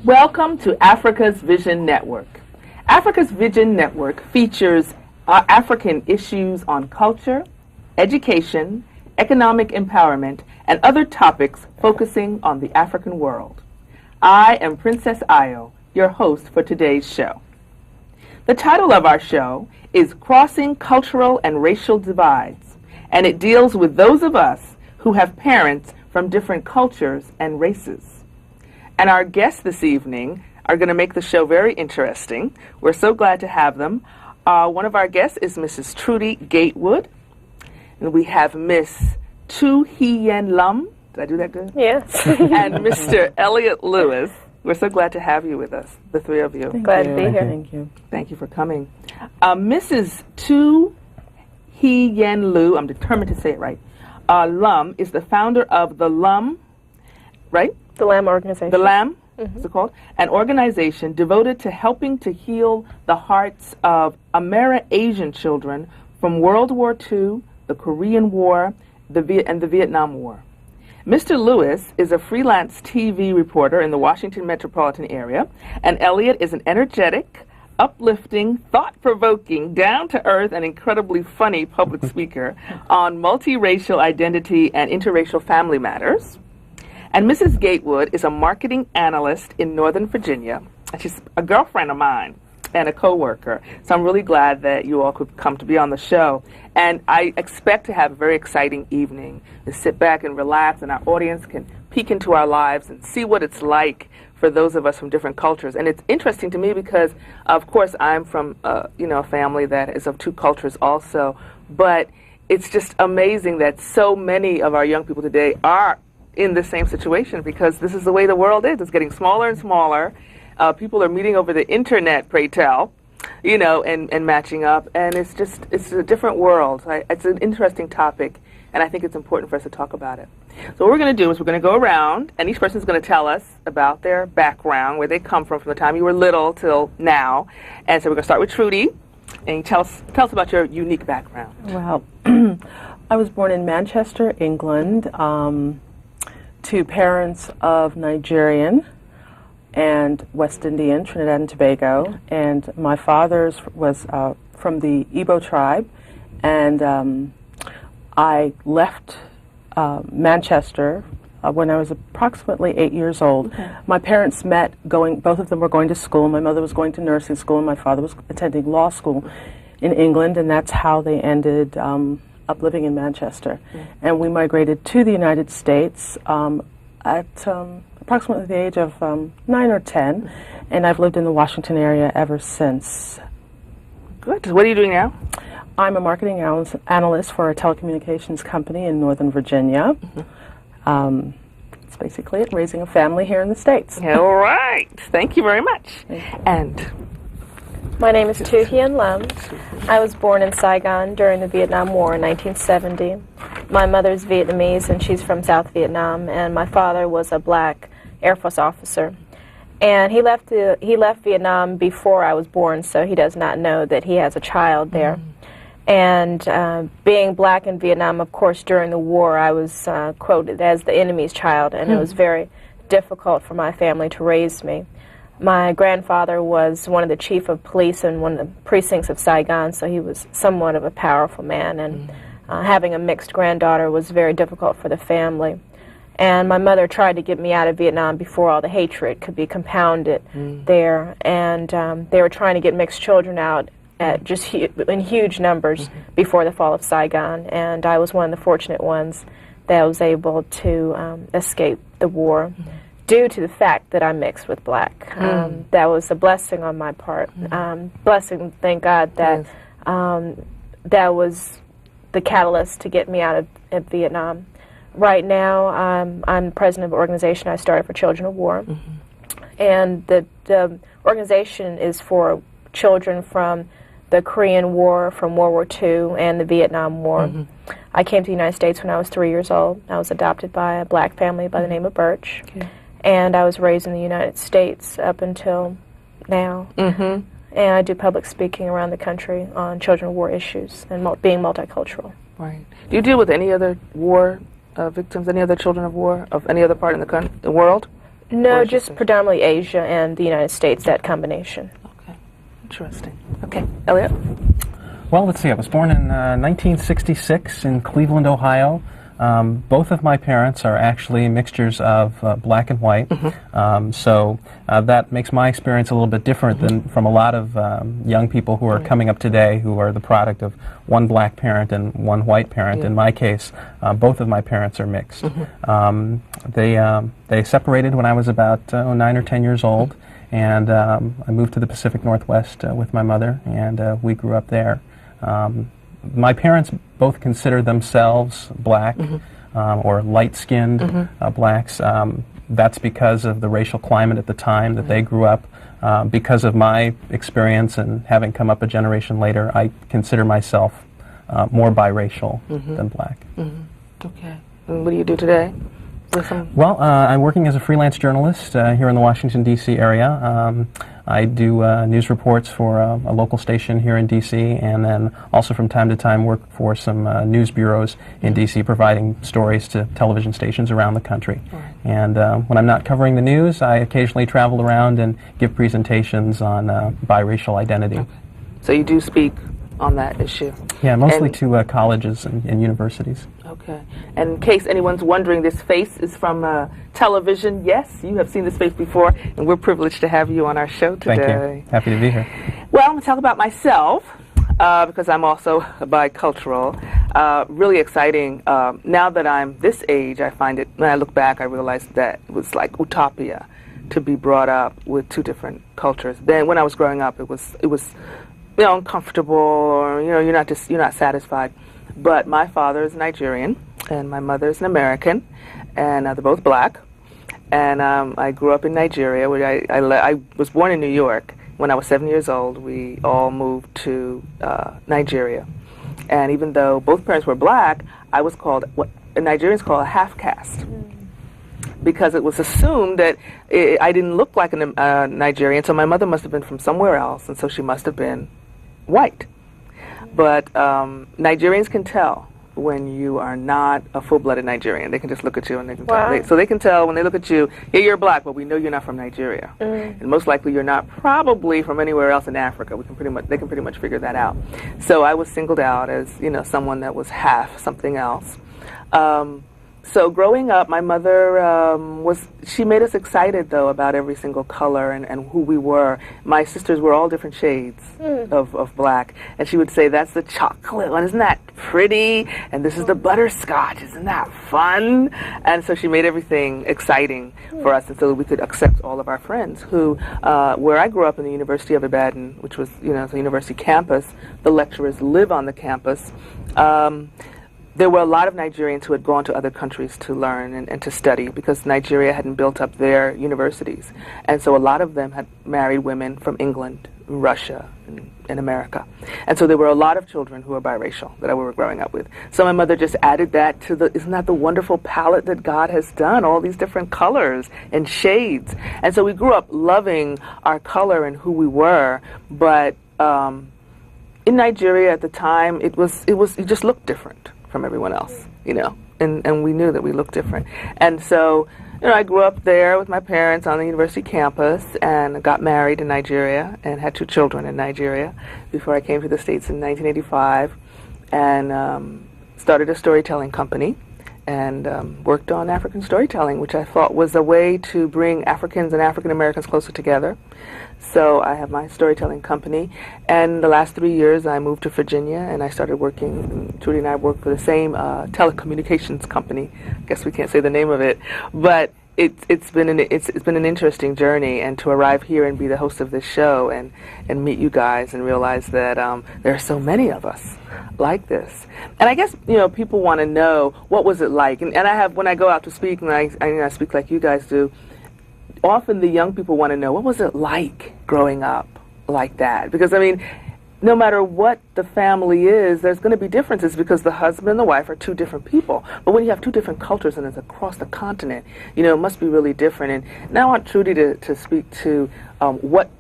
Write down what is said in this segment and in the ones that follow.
Welcome to Africa's Vision Network. Africa's Vision Network features African issues on culture, education, economic empowerment, and other topics focusing on the African world. I am Princess Ayo, your host for today's show. The title of our show is Crossing Cultural and Racial Divides, and it deals with those of us who have parents from different cultures and races. And our guests this evening are going to make the show very interesting. We're so glad to have them. One of our guests is Mrs. Trudy Gatewood. And we have Miss Tu Hien Lum. Did I do that good? Yes. And Mr. Elliot Lewis. We're so glad to have you with us, the three of you. Glad to be here. Thank you. Thank you for coming. Mrs. Tu Hien Lu, I'm determined to say it right, Lum is the founder of the Lum, right? The LAM organization. The LAM, is it called? An organization devoted to helping to heal the hearts of Ameri-Asian children from World War II, the Korean War, and the Vietnam War. Mr. Lewis is a freelance TV reporter in the Washington metropolitan area, and Elliot is an energetic, uplifting, thought-provoking, down-to-earth, and incredibly funny public speaker on multiracial identity and interracial family matters. And Mrs. Gatewood is a marketing analyst in Northern Virginia. And she's a girlfriend of mine and a co-worker. So I'm really glad that you all could come to be on the show. And I expect to have a very exciting evening to sit back and relax, and our audience can peek into our lives and see what it's like for those of us from different cultures. And it's interesting to me because, of course, I'm from a family that is of two cultures also. But it's just amazing that so many of our young people today are in the same situation, because this is the way the world is. It's getting smaller and smaller. People are meeting over the internet, pray tell, and matching up. And it's a different world. It's an interesting topic, and I think it's important for us to talk about it. So what we're going to do is we're going to go around, and each person is going to tell us about their background, where they come from the time you were little till now. And so we're going to start with Trudy, and tell us about your unique background. Well, I was born in Manchester, England, to parents of Nigerian and West Indian, Trinidad and Tobago, and my father's was from the Igbo tribe, and I left Manchester when I was approximately 8 years old. Okay. My parents met both of them were going to school. My mother was going to nursing school, and my father was attending law school in England, and that's how they ended up living in Manchester. And we migrated to the United States at approximately the age of 9 or 10, and I've lived in the Washington area ever since. Good. What are you doing now? I'm a marketing analyst for a telecommunications company in Northern Virginia. It's basically it, raising a family here in the States. All right. Thank you very much. And my name is Tu Hien Lum. I was born in Saigon during the Vietnam War in 1970. My mother's Vietnamese, and she's from South Vietnam, and my father was a black Air Force officer. And he left Vietnam before I was born, so he does not know that he has a child there. And being black in Vietnam, of course, during the war, I was quoted as the enemy's child, and it was very difficult for my family to raise me. My grandfather was one of the chief of police in one of the precincts of Saigon, so he was somewhat of a powerful man, and having a mixed granddaughter was very difficult for the family. And my mother tried to get me out of Vietnam before all the hatred could be compounded there, and they were trying to get mixed children out at just in huge numbers before the fall of Saigon, and I was one of the fortunate ones that was able to escape the war. Due to the fact that I'm mixed with black. That was a blessing on my part. Blessing, thank God, that that was the catalyst to get me out of Vietnam. Right now, I'm president of an organization I started for Children of War. And the organization is for children from the Korean War, from World War II, and the Vietnam War. I came to the United States when I was 3 years old. I was adopted by a black family by the name of Birch. And I was raised in the United States up until now. And I do public speaking around the country on children of war issues and being multicultural. Right. Do you deal with any other war victims, any other children of war of any other part in the world? No, Or just predominantly Asia and the United States, that combination. Okay, interesting. Okay, Elliot? Well, let's see. I was born in 1966 in Cleveland, Ohio. Both of my parents are actually mixtures of black and white, so that makes my experience a little bit different than from a lot of young people who are coming up today who are the product of one black parent and one white parent. In my case, both of my parents are mixed. They separated when I was about 9 or 10 years old, and I moved to the Pacific Northwest with my mother, and we grew up there. My parents both consider themselves black or light-skinned blacks. That's because of the racial climate at the time that they grew up. Because of my experience and having come up a generation later, I consider myself more biracial than black. Okay. And what do you do today? Well, I'm working as a freelance journalist here in the Washington, D.C. area. I do news reports for a local station here in D.C. and then also from time to time work for some news bureaus in D.C. providing stories to television stations around the country. And when I'm not covering the news, I occasionally travel around and give presentations on biracial identity. Okay. So you do speak on that issue? Yeah, mostly to colleges and universities. Okay. And in case anyone's wondering, this face is from television. Yes, you have seen this face before, and we're privileged to have you on our show today. Thank you. Happy to be here. Well, I'm going to talk about myself because I'm also bicultural. Really exciting. Now that I'm this age, I find it, when I look back, I realize that it was like utopia to be brought up with two different cultures. Then when I was growing up, it was uncomfortable, or you're not satisfied. But my father is Nigerian and my mother is an American, and they're both black. And I grew up in Nigeria. Where I was born in New York. When I was 7 years old, we all moved to Nigeria. And even though both parents were black, I was called what Nigerians call a half caste. Because it was assumed that I didn't look like a Nigerian, so my mother must have been from somewhere else, and so she must have been white. But Nigerians can tell when you are not a full-blooded Nigerian. They can just look at you and they can tell. So they can tell when they look at you, yeah, you're black, but we know you're not from Nigeria. And most likely you're not probably from anywhere else in Africa. They can pretty much figure that out. So I was singled out as, someone that was half something else. So growing up, my mother she made us excited, though, about every single color and who we were. My sisters were all different shades of black. And she would say, that's the chocolate one, isn't that pretty? And this is the butterscotch, isn't that fun? And so she made everything exciting for us, and so that we could accept all of our friends who, where I grew up in the University of Ibadan, which was, the university campus, the lecturers live on the campus. There were a lot of Nigerians who had gone to other countries to learn and to study because Nigeria hadn't built up their universities. And so a lot of them had married women from England, Russia, and America. And so there were a lot of children who were biracial that we were growing up with. So my mother just added that to isn't that the wonderful palette that God has done, all these different colors and shades. And so we grew up loving our color and who we were, but in Nigeria at the time, it just looked different from everyone else, and we knew that we looked different. And so, I grew up there with my parents on the university campus and got married in Nigeria and had 2 children in Nigeria before I came to the States in 1985 and started a storytelling company and worked on African storytelling, which I thought was a way to bring Africans and African Americans closer together. So I have my storytelling company, and the last 3 years I moved to Virginia and I started working, Trudy and I work for the same telecommunications company. I guess we can't say the name of it, but it's been an interesting journey, and to arrive here and be the host of this show and meet you guys and realize that there are so many of us like this. And I guess people want to know, what was it like? And I have, when I go out to speak, and I speak like you guys do, often the young people want to know, what was it like growing up like that? Because no matter what the family is, there's going to be differences because the husband and the wife are 2 different people. But when you have 2 different cultures and it's across the continent, it must be really different. And now I want Trudy to speak to what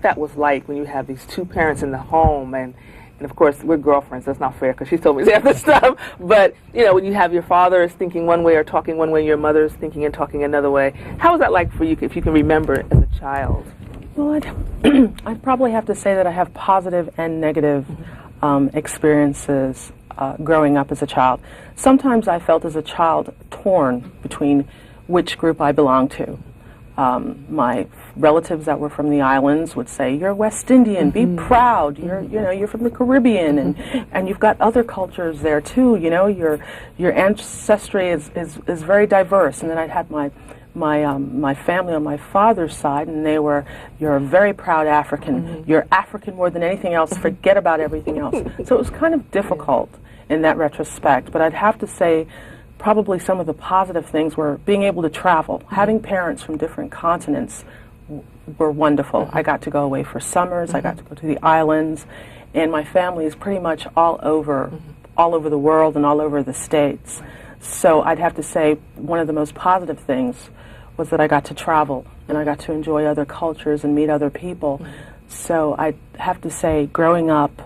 that was like when you have these 2 parents in the home and and of course we're girlfriends. That's not fair because she told me half the stuff. But you know, when you have your father is thinking one way or talking one way, your mother is thinking and talking another way. How was that like for you, if you can remember as a child? Well, I'd probably have to say that I have positive and negative experiences growing up as a child. Sometimes I felt as a child torn between which group I belonged to. My relatives that were from the islands would say, "You're West Indian, be proud. You're from the Caribbean, and you've got other cultures there too. You know, your ancestry is very diverse." And then I'd had my family on my father's side, and they were, "You're a very proud African. You're African more than anything else. Forget about everything else." So it was kind of difficult in that retrospect. But I'd have to say, probably some of the positive things were being able to travel. Having parents from different continents were wonderful. I got to go away for summers. I got to go to the islands, and my family is pretty much all over the world and all over the States. So I'd have to say one of the most positive things was that I got to travel and I got to enjoy other cultures and meet other people. So I'd have to say, growing up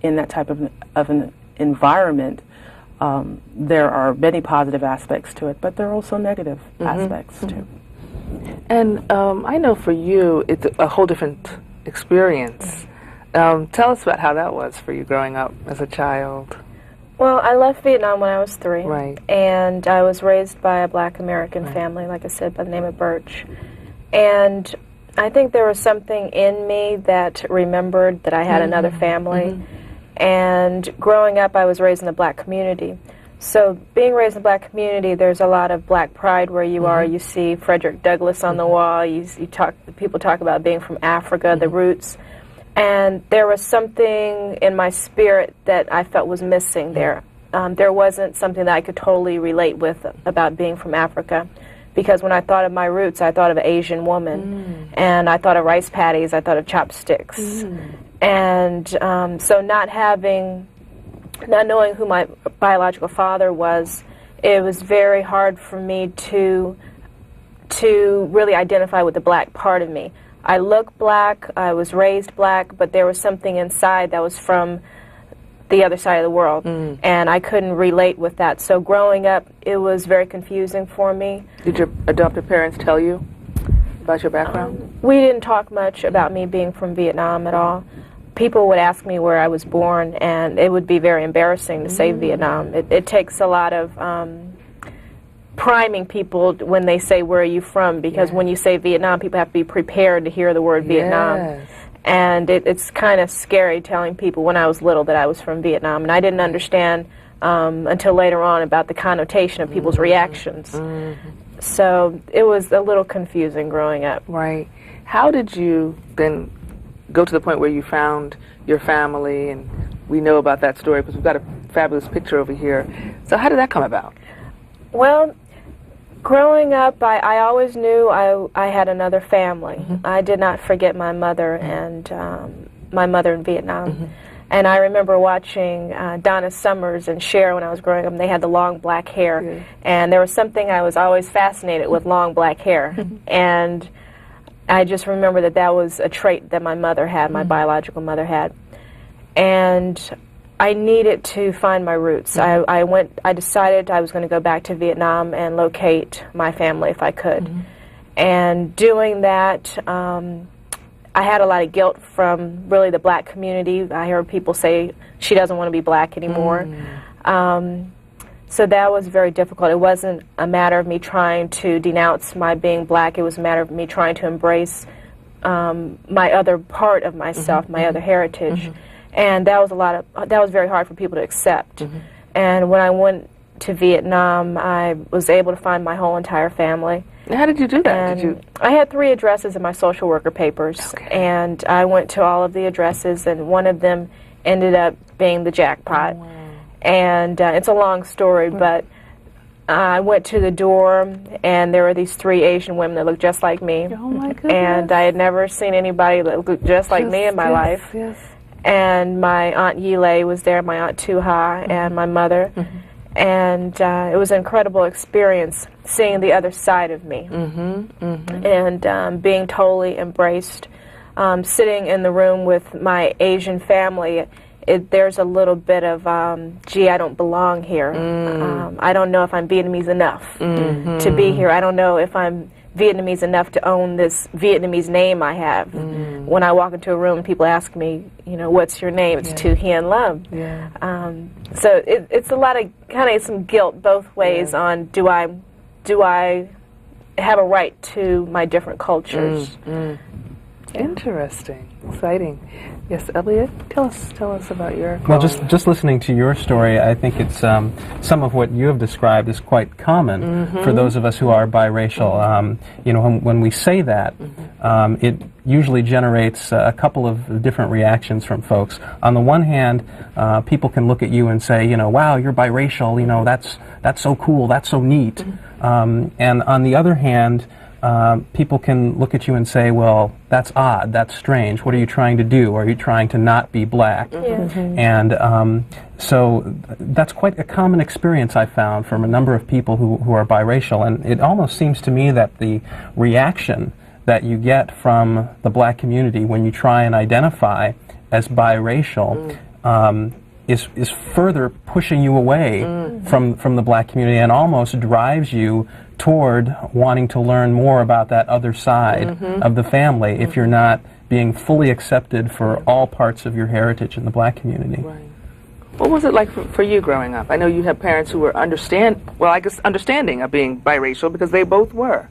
in that type of an environment, there are many positive aspects to it, but there are also negative aspects too. And I know for you, it's a whole different experience. Tell us about how that was for you growing up as a child. Well, I left Vietnam when I was 3. Right. And I was raised by a black American family, like I said, by the name of Birch. And I think there was something in me that remembered that I had another family. And growing up, I was raised in the black community. So being raised in the black community, there's a lot of black pride where you are. You see Frederick Douglass on the wall. People talk about being from Africa, the roots. And there was something in my spirit that I felt was missing there. There wasn't something that I could totally relate with about being from Africa. Because when I thought of my roots, I thought of an Asian woman. And I thought of rice patties, I thought of chopsticks. And so not knowing who my biological father was, it was very hard for me to really identify with the black part of me. I look black, I was raised black, but there was something inside that was from the other side of the world, and I couldn't relate with that. So growing up, it was very confusing for me. Did your adoptive parents tell you about your background? We didn't talk much about me being from Vietnam at all. People would ask me where I was born, and it would be very embarrassing to say Vietnam. It takes a lot of priming people when they say, "Where are you from?" Because when you say Vietnam, people have to be prepared to hear the word Vietnam. And it's kind of scary telling people when I was little that I was from Vietnam. And I didn't understand until later on about the connotation of people's reactions. So it was a little confusing growing up. Right. How did you then go to the point where you found your family? And we know about that story because we've got a fabulous picture over here. So how did that come about? Well, growing up, I always knew I had another family. I did not forget my mother and my mother in Vietnam. And I remember watching Donna Summers and Cher when I was growing up, and they had the long black hair. And there was something I was always fascinated with, long black hair. And I just remember that was a trait that my mother had, my biological mother had. And I needed to find my roots. I decided I was going to go back to Vietnam and locate my family if I could. And doing that, I had a lot of guilt from really the black community. I heard people say, "She doesn't want to be black anymore." So that was very difficult. It wasn't a matter of me trying to denounce my being black. It was a matter of me trying to embrace my other part of myself, my other heritage. And that was very hard for people to accept. And when I went to Vietnam, I was able to find my whole entire family. How did you do that? I had 3 addresses in my social worker papers, and I went to all of the addresses, and one of them ended up being the jackpot. And it's a long story, but I went to the door, and there were these 3 Asian women that looked just like me. Oh my goodness. And I had never seen anybody that looked just like me in my life. And my Aunt Yile was there, my Aunt Tuha, and my mother. And it was an incredible experience seeing the other side of me. And being totally embraced. Sitting in the room with my Asian family, there's a little bit of, gee, I don't belong here. I don't know if I'm Vietnamese enough to be here. I don't know if I'm Vietnamese enough to own this Vietnamese name I have. When I walk into a room and people ask me, you know, what's your name? It's Tu Hien Lam. So it's a lot of kind of some guilt both ways on do I have a right to my different cultures. Interesting, exciting. Yes, Elliot, tell us about your. Well, just listening to your story, I think it's some of what you have described is quite common for those of us who are biracial. You know, when we say that, it usually generates a couple of different reactions from folks. On the one hand, people can look at you and say, you know, wow, you're biracial. You know, that's so cool. That's so neat. And on the other hand, people can look at you and say, well, that's odd, that's strange, what are you trying to do? Are you trying to not be black? And so that's quite a common experience I found from a number of people who are biracial, and it almost seems to me that the reaction that you get from the black community when you try and identify as biracial is further pushing you away from the black community and almost drives you toward wanting to learn more about that other side of the family if you're not being fully accepted for all parts of your heritage in the black community. Right. What was it like for you growing up? I know you have parents who were understanding of being biracial because they both were.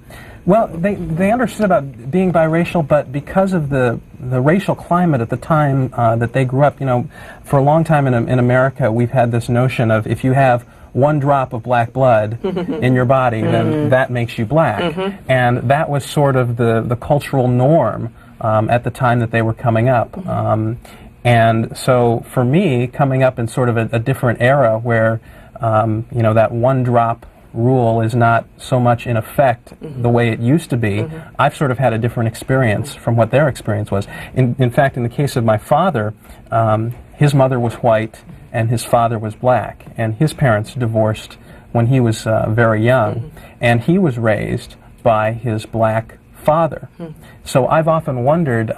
Well, they understood about being biracial, but because of the racial climate at the time that they grew up, you know, for a long time in America, we've had this notion of if you have one drop of black blood in your body, then that makes you black. And that was sort of the cultural norm at the time that they were coming up. And so for me, coming up in sort of a different era where, you know, that one drop rule is not so much in effect the way it used to be, I've sort of had a different experience from what their experience was. In fact, in the case of my father, his mother was white and his father was black, and his parents divorced when he was very young, and he was raised by his black father. So I've often wondered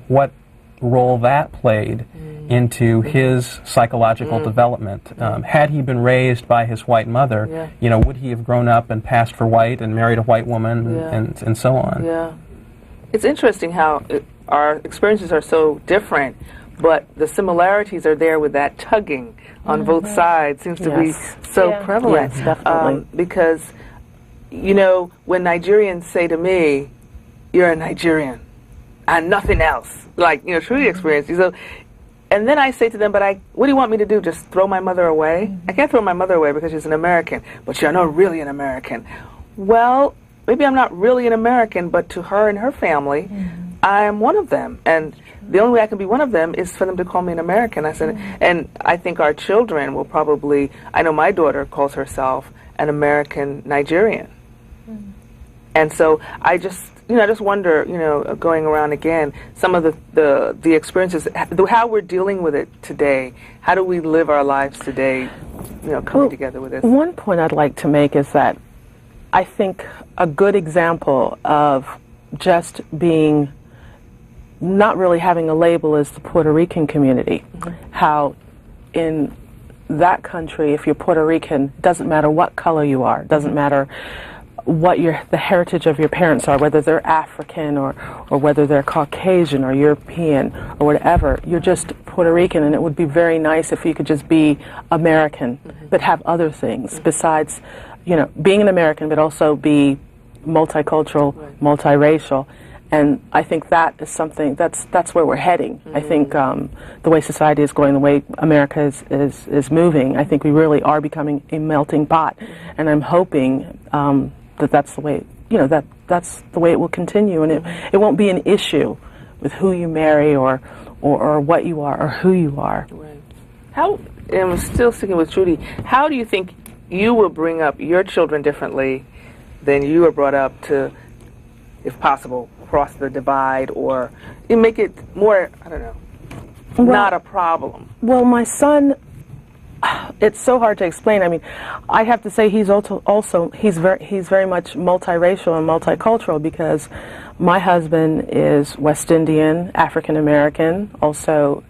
what role that played into his psychological development. Had he been raised by his white mother, you know, would he have grown up and passed for white and married a white woman and so on? Yeah. It's interesting how our experiences are so different, but the similarities are there with that tugging on both sides seems to be so prevalent. Yes, definitely. Because, you know, when Nigerians say to me, you're a Nigerian and nothing else, like, you know, truly experienced. So, and then I say to them, but what do you want me to do? Just throw my mother away? I can't throw my mother away because she's an American, but you're not really an American. Well, maybe I'm not really an American, but to her and her family, I am one of them. And the only way I can be one of them is for them to call me an American. I said, and I think our children will probably, I know my daughter calls herself an American Nigerian. And so I just wonder, you know, going around again, some of the experiences, how we're dealing with it today. How do we live our lives today, you know, coming together with this? One point I'd like to make is that I think a good example of just being, not really having a label is the Puerto Rican community. How in that country, if you're Puerto Rican, doesn't matter what color you are, doesn't matter what the heritage of your parents are, whether they're African or whether they're Caucasian or European or whatever, you're just Puerto Rican, and it would be very nice if you could just be American, but have other things besides, you know, being an American, but also be multicultural, multiracial. And I think that is something, that's where we're heading. I think the way society is going, the way America is moving, I think we really are becoming a melting pot. And I'm hoping that's the way, you know, that's the way it will continue. And it won't be an issue with who you marry or what you are or who you are. Right. How, and I'm still sticking with Trudy, how do you think you will bring up your children differently than you were brought up to, if possible, cross the divide or make it more, I don't know, not a problem? Well, my son, it's so hard to explain. I mean, I have to say he's very much multiracial and multicultural because my husband is West Indian, African American, also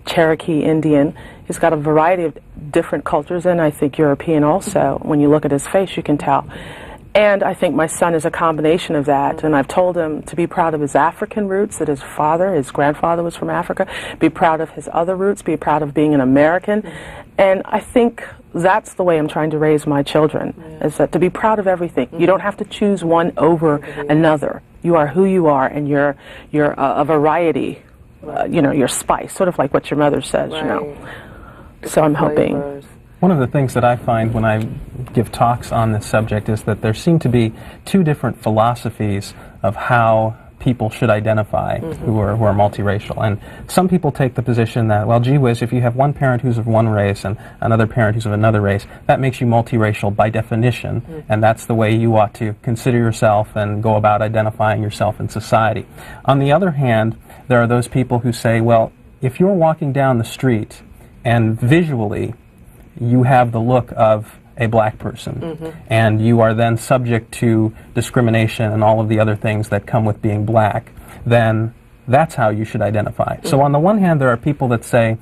Cherokee Indian. He's got a variety of different cultures, and I think European also. When you look at his face, you can tell. And I think my son is a combination of that, and I've told him to be proud of his African roots, that his grandfather was from Africa, be proud of his other roots, be proud of being an American. And I think that's the way I'm trying to raise my children, is that to be proud of everything. You don't have to choose one over another. You are who you are, and you're a variety, your spice, sort of like what your mother says, So I'm hoping. One of the things that I find when I give talks on this subject is that there seem to be two different philosophies of how people should identify who are multiracial. And some people take the position that, well, gee whiz, if you have one parent who's of one race and another parent who's of another race, that makes you multiracial by definition, and that's the way you ought to consider yourself and go about identifying yourself in society. On the other hand, there are those people who say, well, if you're walking down the street and visually you have the look of a black person, and you are then subject to discrimination and all of the other things that come with being black, then that's how you should identify. So on the one hand, there are people that say,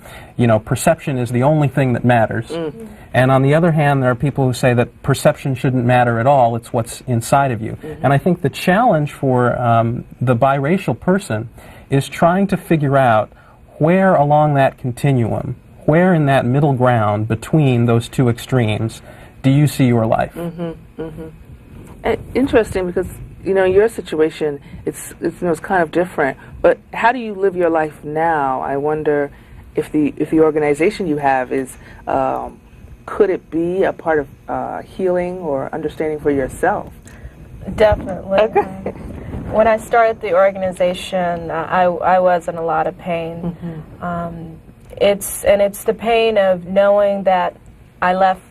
perception is the only thing that matters, and on the other hand, there are people who say that perception shouldn't matter at all, it's what's inside of you. And I think the challenge for the biracial person is trying to figure out where along that continuum, where in that middle ground between those two extremes do you see your life? Interesting, because your situation it's kind of different. But how do you live your life now? I wonder if the organization you have is could it be a part of healing or understanding for yourself? Definitely. Okay. When I started the organization, I was in a lot of pain. It's the pain of knowing that I left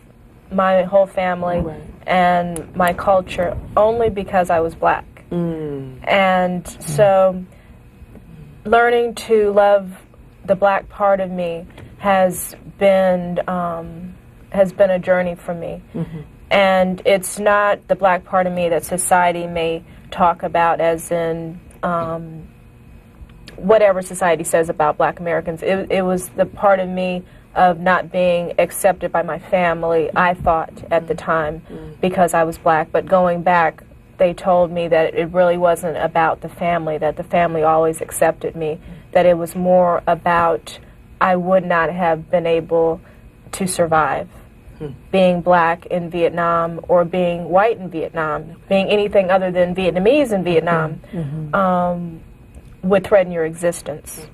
my whole family and my culture only because I was black. And so learning to love the black part of me has been a journey for me. And it's not the black part of me that society may talk about as in whatever society says about black Americans. It was the part of me of not being accepted by my family, I thought at the time, because I was black. But going back, they told me that it really wasn't about the family, that the family always accepted me, that it was more about I would not have been able to survive being black in Vietnam or being white in Vietnam, being anything other than Vietnamese in Vietnam would threaten your existence.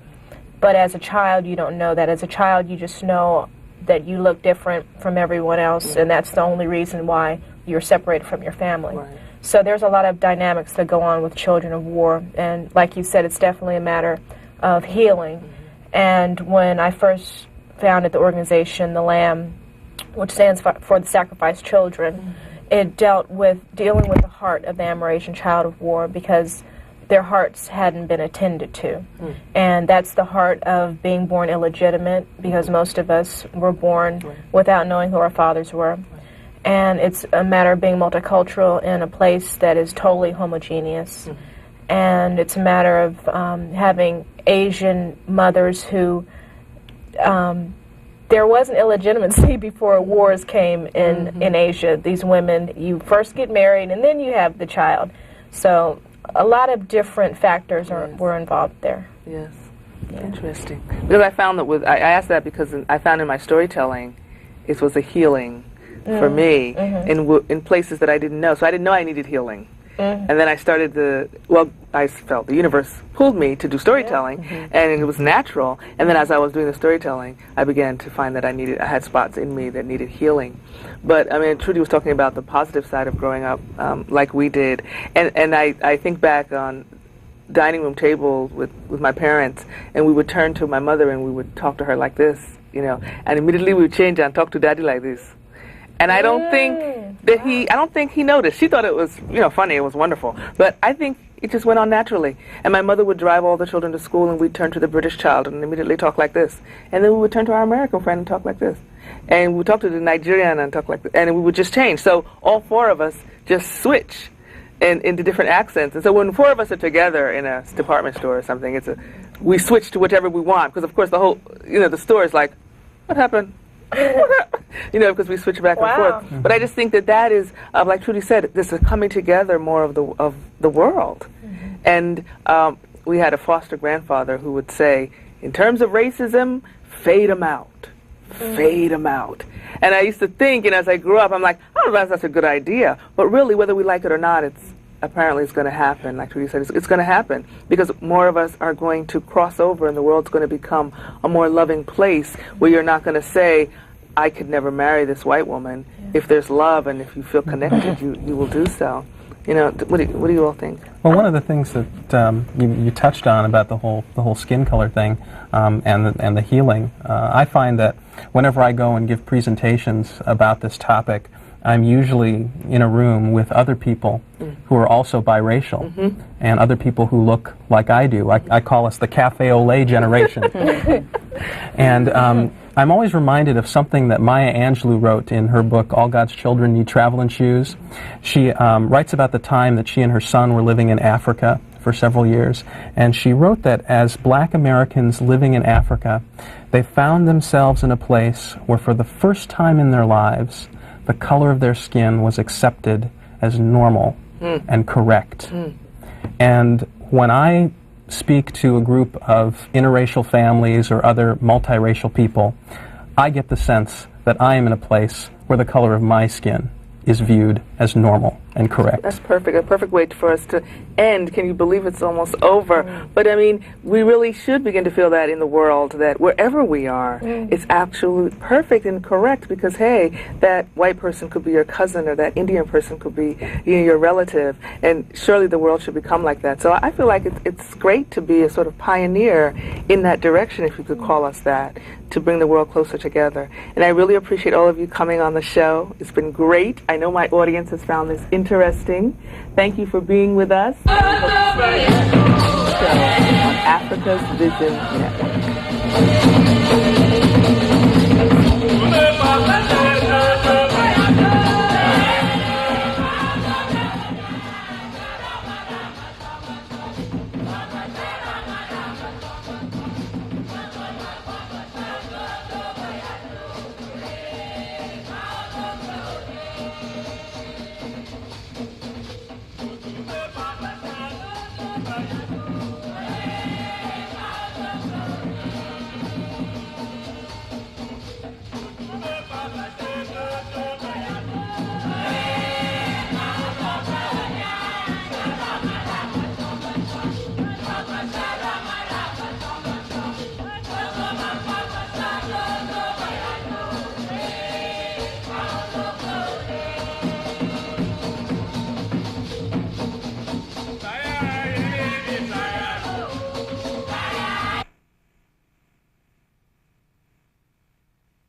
But as a child, you don't know that. As a child, you just know that you look different from everyone else, and that's the only reason why you're separated from your family. So there's a lot of dynamics that go on with children of war, and like you said, it's definitely a matter of healing. And when I first founded the organization, the LAM, which stands for the Sacrificed Children, it dealt with dealing with the heart of the Amerasian child of war, because their hearts hadn't been attended to. And that's the heart of being born illegitimate, because most of us were born without knowing who our fathers were. And it's a matter of being multicultural in a place that is totally homogeneous. And it's a matter of having Asian mothers who, there wasn't illegitimacy before wars came in Asia. These women, you first get married and then you have the child. So a lot of different factors were involved there. Yes. Interesting. Because I found that I asked that because I found in my storytelling it was a healing for me in places that I didn't know. So I didn't know I needed healing. And then I started I felt the universe pulled me to do storytelling, and it was natural. And then as I was doing the storytelling, I began to find that I had spots in me that needed healing. But I mean, Trudy was talking about the positive side of growing up like we did, and I think back on dining room tables with my parents, and we would turn to my mother and we would talk to her like this, and immediately we would change and talk to Daddy like this. And I don't think that he noticed. She thought it was, funny. It was wonderful. But I think it just went on naturally. And my mother would drive all the children to school, and we'd turn to the British child and immediately talk like this. And then we would turn to our American friend and talk like this. And we would talk to the Nigerian and talk like this. And we would just change. So all four of us just switch. and into different accents. And so when four of us are together in a department store or something, we switch to whatever we want, because of course the whole, the store is like, what happened? Because we switch back and forth. But I just think that is, like Trudy said, this is coming together more of the world. And we had a foster grandfather who would say, in terms of racism, fade them out. Fade them out. And I used to think, as I grew up, I'm like, I don't know if that's a good idea. But really, whether we like it or not, it's going to happen. Like Trudy said, it's going to happen because more of us are going to cross over and the world's going to become a more loving place where you're not going to say, I could never marry this white woman. If there's love and if you feel connected, you will do so. What do you all think? Well, one of the things that you touched on about the whole skin color thing and the healing, I find that whenever I go and give presentations about this topic, I'm usually in a room with other people who are also biracial and other people who look like I do. I call us the cafe au lait generation. And I'm always reminded of something that Maya Angelou wrote in her book, All God's Children Need Traveling Shoes. She writes about the time that she and her son were living in Africa for several years, and she wrote that as black Americans living in Africa, they found themselves in a place where for the first time in their lives, the color of their skin was accepted as normal and correct. And when I speak to a group of interracial families or other multiracial people, I get the sense that I am in a place where the color of my skin is viewed as normal and correct. That's perfect. A perfect way for us to end. Can you believe it's almost over? But I mean, we really should begin to feel that in the world, that wherever we are, it's absolutely perfect and correct because, hey, that white person could be your cousin or that Indian person could be your relative. And surely the world should become like that. So I feel like it's great to be a sort of pioneer in that direction, if you could call us that, to bring the world closer together. And I really appreciate all of you coming on the show. It's been great. I know my audience has found this interesting. Thank you for being with us. On Africa's Vision Network.